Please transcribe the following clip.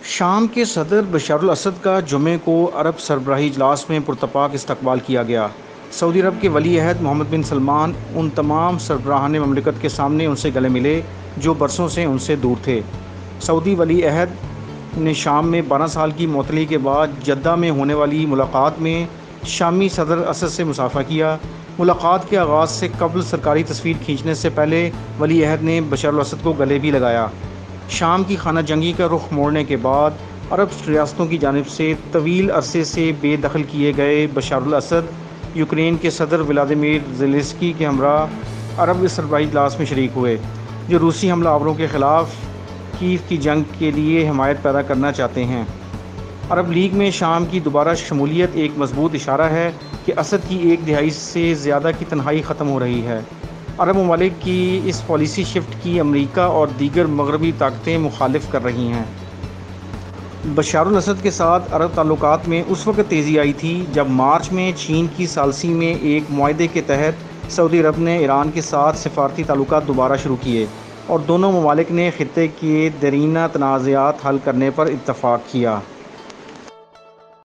شام کے صدر بشار الاسد کا جمعے کو عرب سربراہی اجلاس میں پرتپاک استقبال کیا گیا۔ سعودی عرب کے ولی عہد محمد بن سلمان ان تمام سربراہان مملکت کے سامنے ان سے گلے ملے جو برسوں سے ان سے دور تھے۔ سعودی ولی عہد نے شام میں 12 سال کی معطلی کے بعد جدہ میں ہونے والی ملاقات میں شامی صدر اسد سے مصافحہ کیا۔ ملاقات کے آغاز سے قبل سرکاری تصویر کھینچنے سے پہلے ولی عہد نے بشار الاسد کو گلے بھی لگایا۔ شام کی خانہ جنگی کا رخ موڑنے کے بعد عرب ریاستوں کی جانب سے طویل عرصے سے بے دخل کیے گئے بشار الاسد یوکرین کے صدر ولادیمیر زیلنسکی کے ہمراہ عرب سربراہی اجلاس میں شریک ہوئے، جو روسی حملہ آوروں کے خلاف کیف کی جنگ کے لیے حمایت پیدا کرنا چاہتے ہیں۔ عرب لیگ میں شام کی دوبارہ شمولیت ایک مضبوط اشارہ ہے کہ اسد کی ایک دہائی سے زیادہ کی تنہائی ختم ہو رہی ہے۔ عرب ممالک کی اس پالیسی شفٹ کی امریکہ اور دیگر مغربی طاقتیں مخالف کر رہی ہیں۔ بشار الاسد کے ساتھ عرب تعلقات میں اس وقت تیزی آئی تھی جب مارچ میں چین کی ثالثی میں ایک معاہدے کے تحت سعودی عرب نے ایران کے ساتھ سفارتی تعلقات دوبارہ شروع کیے اور دونوں ممالک نے خطے کے دیرینہ تنازعات حل کرنے پر اتفاق کیا۔